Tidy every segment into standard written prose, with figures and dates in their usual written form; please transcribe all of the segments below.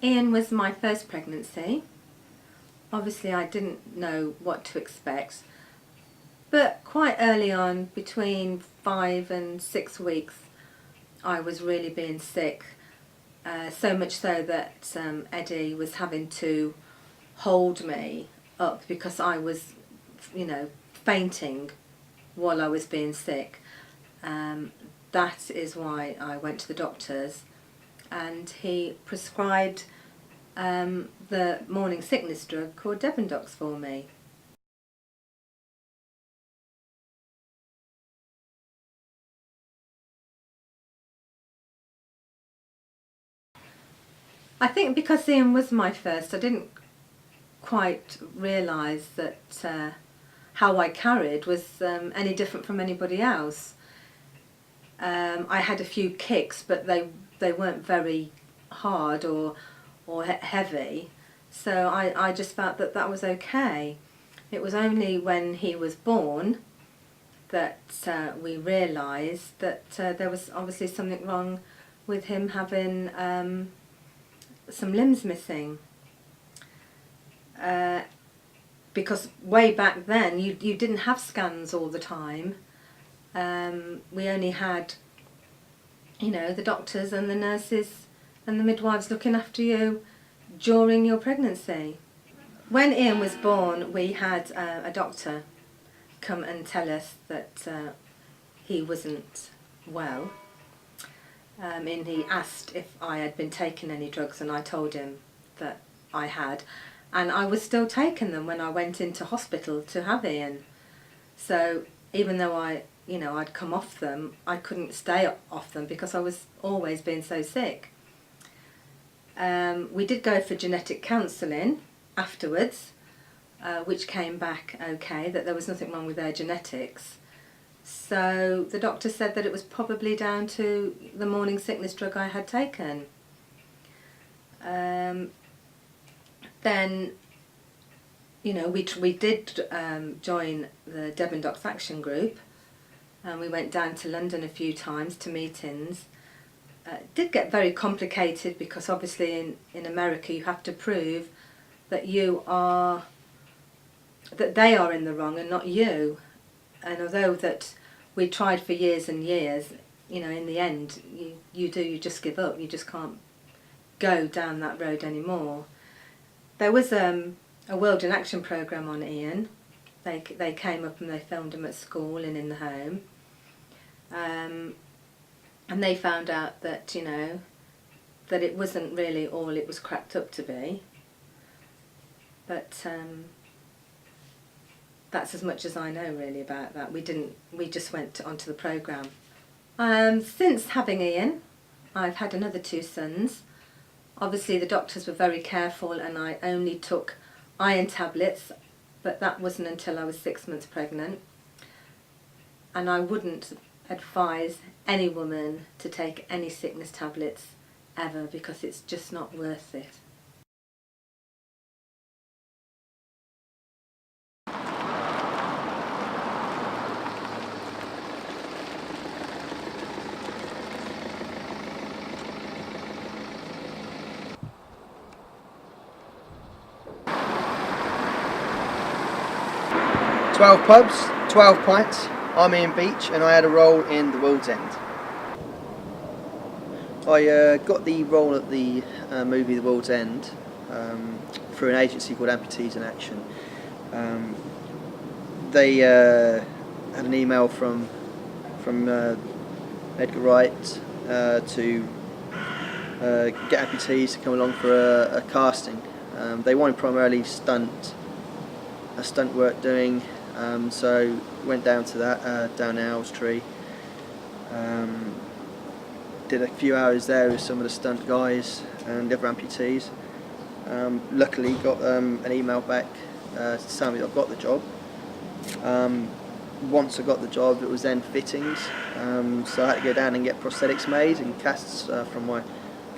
Ian was my first pregnancy. Obviously I didn't know what to expect, but quite early on, between 5 and 6 weeks, I was really being sick, so much so that Eddie was having to hold me up because I was, fainting while I was being sick. That is why I went to the doctors, and he prescribed the morning sickness drug called Debendox for me. I think because Ian was my first, I didn't quite realise that how I carried was any different from anybody else. I had a few kicks, but they weren't very hard or heavy, so I just felt that that was okay. It was only when he was born that we realised that there was obviously something wrong with him having some limbs missing. Because way back then you didn't have scans all the time. We only had, the doctors and the nurses and the midwives looking after you during your pregnancy. When Ian was born, we had a doctor come and tell us that he wasn't well. And he asked if I had been taking any drugs, and I told him that I had. And I was still taking them when I went into hospital to have Ian. So even though I'd come off them, I couldn't stay off them because I was always being so sick. We did go for genetic counselling afterwards, which came back okay, that there was nothing wrong with their genetics. So the doctor said that it was probably down to the morning sickness drug I had taken. Then, we did join the Debendox Action Group, and we went down to London a few times to meetings. It did get very complicated because obviously in America you have to prove that that they are in the wrong and not you. And although that we tried for years and years, in the end you just give up. You just can't go down that road anymore. There was a World in Action programme on Ian. They came up and they filmed him at school and in the home. And they found out that, that it wasn't really all it was cracked up to be. But that's as much as I know really about that. We just went onto the programme. Since having Ian, I've had another 2 sons. Obviously the doctors were very careful, and I only took iron tablets, but that wasn't until I was 6 months pregnant. And I wouldn't advise any woman to take any sickness tablets ever, because it's just not worth it. "12 pubs, 12 pints. I'm Ian Beach, and I had a role in The World's End." I got the role at the movie The World's End through an agency called Amputees in Action. They had an email from Edgar Wright to get amputees to come along for a casting. They wanted primarily stunt work doing, so went down to that, down in Elstree. Did a few hours there with some of the stunt guys and the other amputees. Luckily got an email back to tell me that I got the job. Once I got the job, it was then fittings, so I had to go down and get prosthetics made and casts from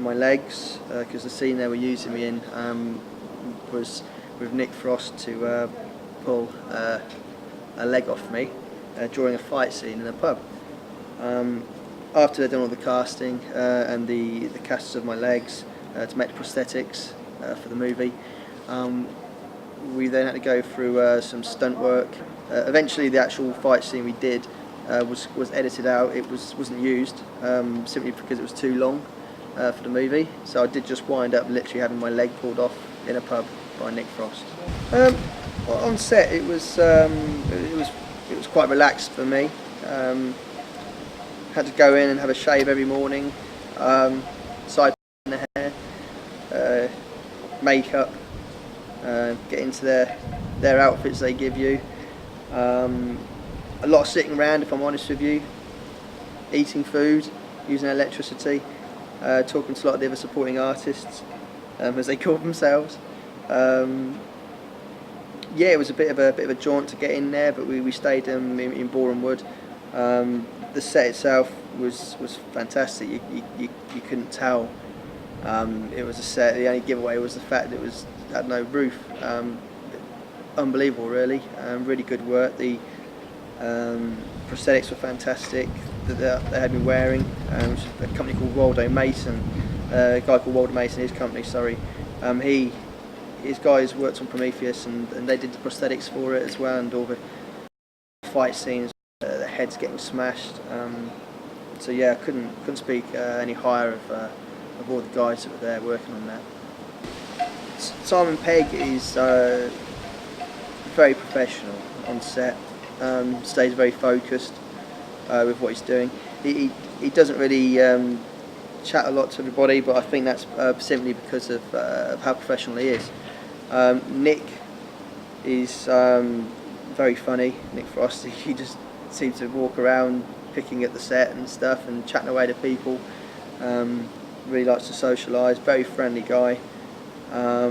my legs, because the scene they were using me in was with Nick Frost to pull a leg off me during a fight scene in a pub. After they'd done all the casting and the casts of my legs to make the prosthetics for the movie, we then had to go through some stunt work. Eventually the actual fight scene we did was edited out. It wasn't used simply because it was too long for the movie, so I did just wind up literally having my leg pulled off in a pub by Nick Frost. On set it was quite relaxed for me. Had to go in and have a shave every morning, side in the hair, makeup, get into their outfits they give you. A lot of sitting around, if I'm honest with you, eating food, using electricity, talking to a lot of the other supporting artists, as they call themselves. Yeah, it was a bit of a jaunt to get in there, but we stayed in Boreham Wood. The set itself was fantastic. You couldn't tell it was a set. The only giveaway was the fact that it had no roof. Unbelievable, really. Really good work. The prosthetics were fantastic that they had me wearing. Which is a company called Waldo Mason. A guy called Waldo Mason, his company, sorry. His guys worked on Prometheus, and they did the prosthetics for it as well, and all the fight scenes, the heads getting smashed. So yeah, I couldn't speak any higher of all the guys that were there working on that. Simon Pegg is very professional on set. Stays very focused with what he's doing. He doesn't really chat a lot to everybody, but I think that's simply because of how professional he is. Nick is very funny. Nick Frost. He just seems to walk around picking at the set and stuff and chatting away to people. Really likes to socialise. Very friendly guy. I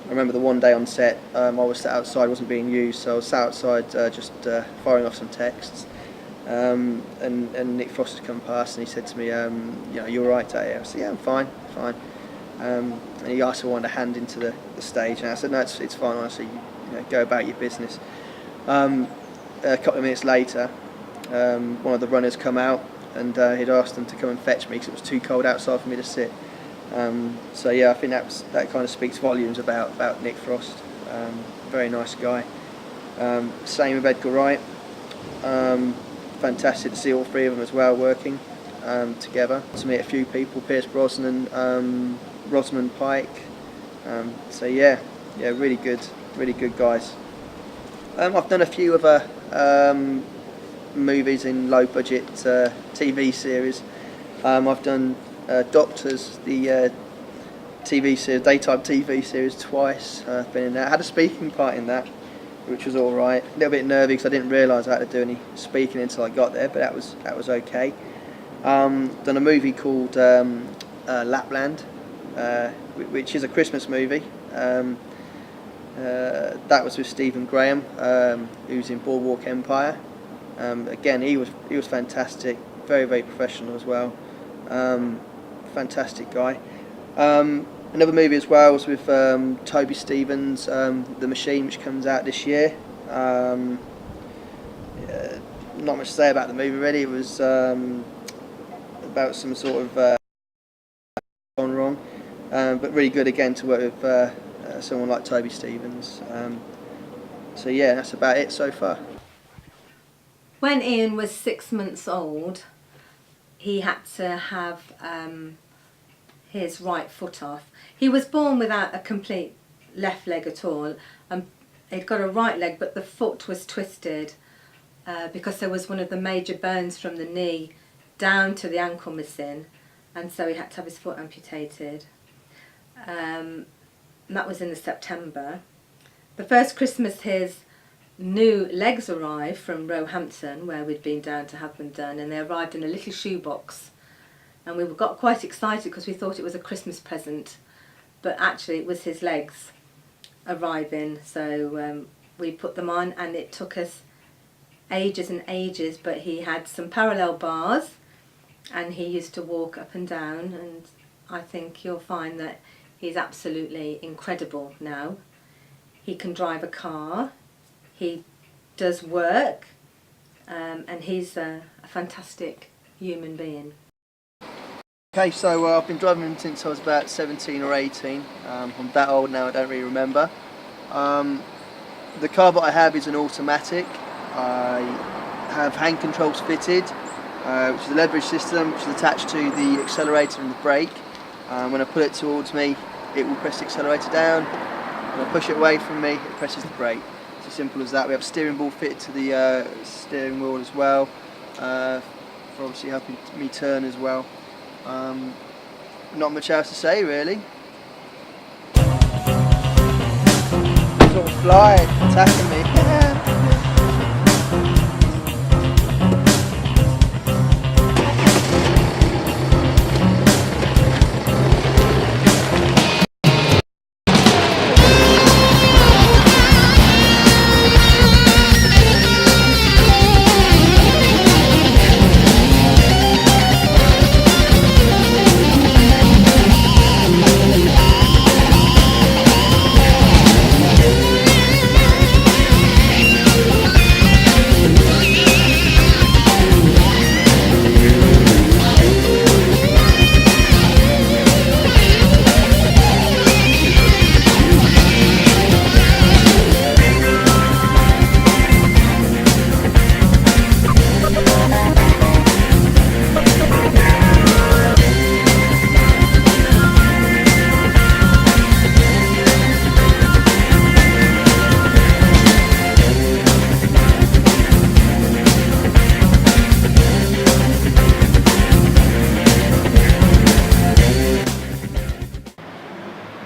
remember the one day on set, I was sat outside, wasn't being used, so I was sat outside just firing off some texts. And Nick Frost had come past and he said to me, you know, "You're right, Dave?" I said, "Yeah, I'm fine." And he asked if I wanted a hand into the stage, and I said, "No, it's fine, honestly, you know, go about your business." A couple of minutes later, one of the runners come out, and he'd asked them to come and fetch me because it was too cold outside for me to sit. So yeah, I think that kind of speaks volumes about Nick Frost. Very nice guy. Same with Edgar Wright. Fantastic to see all three of them as well working together. To meet a few people, Pierce Brosnan, Rosamund Pike. So yeah, really good guys. I've done a few other movies in low budget TV series. I've done Doctors, the TV series, daytime TV series, twice. I've been in that. I had a speaking part in that, which was all right. A little bit nervy because I didn't realise I had to do any speaking until I got there, but that was okay. Done a movie called Lapland, which is a Christmas movie. That was with Stephen Graham, who's in Boardwalk Empire. Again, he was fantastic, very professional as well. Fantastic guy. Another movie as well was with Toby Stephens, The Machine, which comes out this year. Not much to say about the movie really. It was about some sort of gone wrong, but really good again to work with someone like Toby Stephens. So yeah, that's about it so far. When Ian was 6 months old, he had to have his right foot off. He was born without a complete left leg at all, and he'd got a right leg, but the foot was twisted because there was one of the major bones from the knee down to the ankle missing, and so he had to have his foot amputated. And that was in the September. The first Christmas his new legs arrived from Roehampton, where we'd been down to have them done, and they arrived in a little shoebox, and we got quite excited because we thought it was a Christmas present, but actually it was his legs arriving. So we put them on, and it took us ages and ages, but he had some parallel bars and he used to walk up and down, and I think you'll find that he's absolutely incredible now. He can drive a car, he does work, and he's a fantastic human being. Okay, so I've been driving since I was about 17 or 18. I'm that old now, I don't really remember. The car that I have is an automatic. I have hand controls fitted, which is a leverage system which is attached to the accelerator and the brake. When I put it towards me, it will press the accelerator down. When I push it away from me, it presses the brake. It's as simple as that. We have a steering ball fitted to the steering wheel as well, for obviously helping me turn as well. Not much else to say really. Sort of flying, attacking me.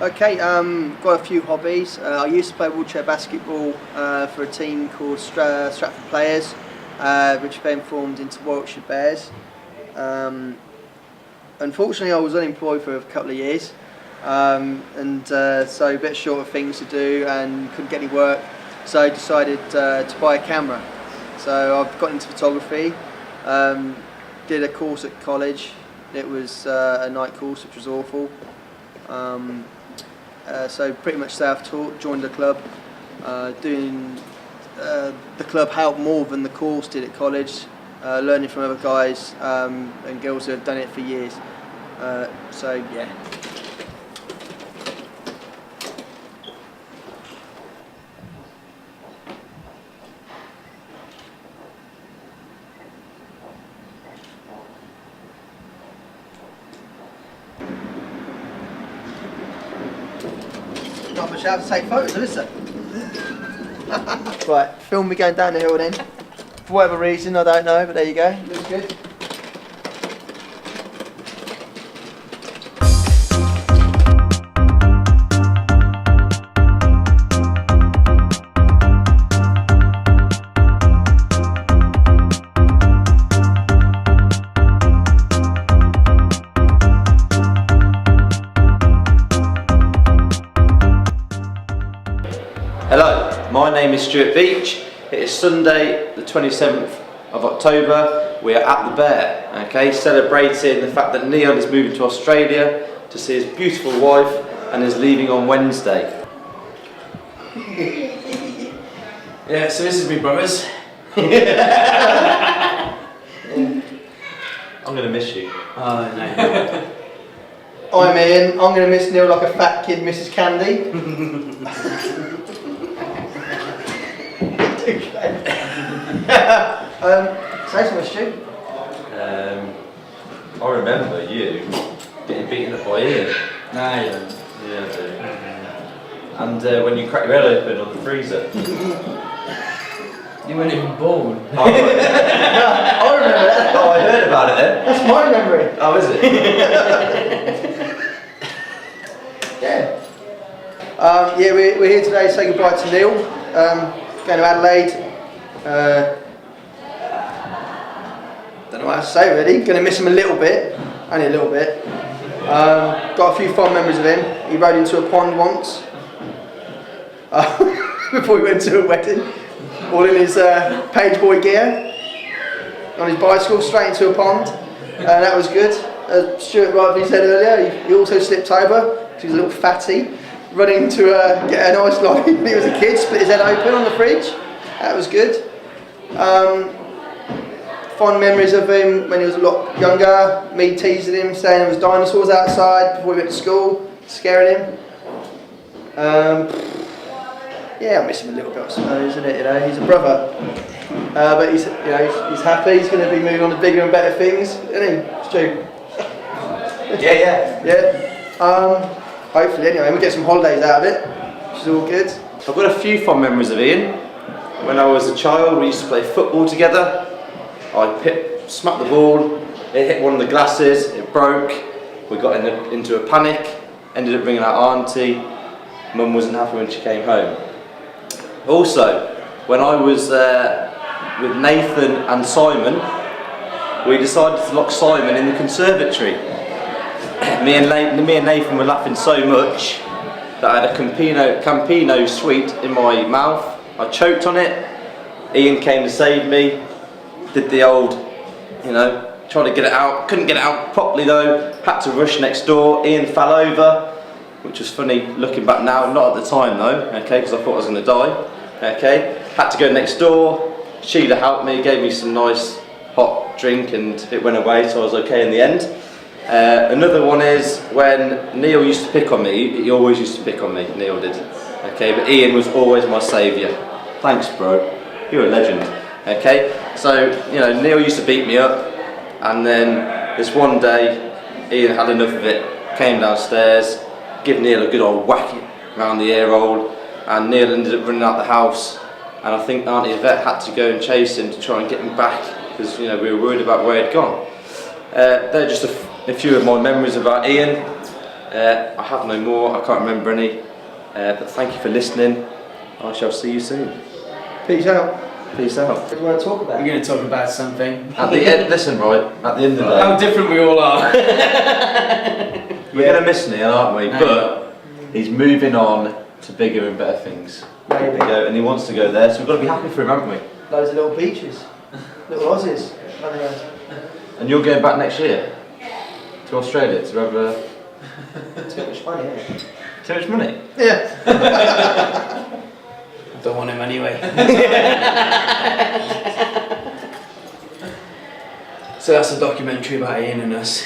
Okay, got a few hobbies. I used to play wheelchair basketball for a team called Stratford Players, which then formed into Warwickshire Bears. Unfortunately, I was unemployed for a couple of years, so a bit short of things to do and couldn't get any work, so I decided to buy a camera. So I've got into photography, did a course at college. It was a night course, which was awful. So pretty much self-taught, joined the club. The club helped more than the course did at college, learning from other guys and girls who have done it for years. So yeah. Not much else to take photos of, is there? Right, film me going down the hill then. For whatever reason, I don't know, but there you go. Looks good. Hello, my name is Stuart Beach. It is Sunday the 27th of October. We are at the Bear, okay, celebrating the fact that Neon is moving to Australia to see his beautiful wife and is leaving on Wednesday. Yeah, so this is me, brothers. I'm going to miss you. Oh no. I'm Ian. I'm going to miss Neil like a fat kid misses candy. Say something, Stu. I remember you getting beaten up by Ian. Nah, you don't. Yeah, I do. And when you cracked your head open on the freezer. You weren't even born. Oh, right. I remember that. Oh, I heard about it then. That's my memory. Oh, is it? Yeah. Yeah, we're here today to say goodbye to Neil. Going to Adelaide. Don't know what to say really. Going to miss him a little bit, only a little bit. Got a few fond memories of him. He rode into a pond once before we went to a wedding, all in his page boy gear, on his bicycle straight into a pond. That was good. Stuart rightly said earlier, he also slipped over. He was a little fatty, running to get an ice lolly when he was a kid, split his head open on the fridge. That was good. Fond memories of him when he was a lot younger, me teasing him, saying there was dinosaurs outside before we went to school, scaring him. Yeah, I miss him a little bit, I suppose, isn't it? You know, he's a brother, but he's happy. He's going to be moving on to bigger and better things, isn't he, Stu? Yeah. Hopefully, anyway, we'll get some holidays out of it, which is all good. I've got a few fond memories of Ian. When I was a child, we used to play football together. I smacked the ball, it hit one of the glasses, it broke. We got into a panic, ended up ringing our auntie. Mum wasn't happy when she came home. Also, when I was with Nathan and Simon, we decided to lock Simon in the conservatory. Me and Nathan were laughing so much that I had a Campino sweet in my mouth. I choked on it. Ian came to save me. Did the old, tried to get it out. Couldn't get it out properly though. Had to rush next door. Ian fell over, which was funny looking back now. Not at the time though, okay, because I thought I was going to die. Okay, had to go next door. Sheila helped me, gave me some nice hot drink, and it went away, so I was okay in the end. Another one is when Neil used to pick on me. He always used to pick on me. Neil did. Okay, but Ian was always my saviour. Thanks, bro. You're a legend. Okay, so Neil used to beat me up, and then this one day, Ian had enough of it. Came downstairs, give Neil a good old whack around the ear hole, and Neil ended up running out the house. And I think Auntie Yvette had to go and chase him to try and get him back because we were worried about where he'd gone. They're just a few of my memories about Ian. I have no more. I can't remember any. But thank you for listening. I shall see you soon. Peace out. Peace out. What do you want to talk about? We're going to talk about something. At the end, listen, right. At the end of the day, How different we all are. we're going to miss Neil, aren't we? No. But he's moving on to bigger and better things. Maybe. And he wants to go there, so we've got to be happy for him, haven't we? Loads of little beaches, little Aussies running around. And you're going back next year to Australia to have Too much money, isn't it? too much money. Yeah. Don't want him anyway. So that's a documentary about Ian and us.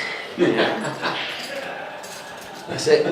That's it.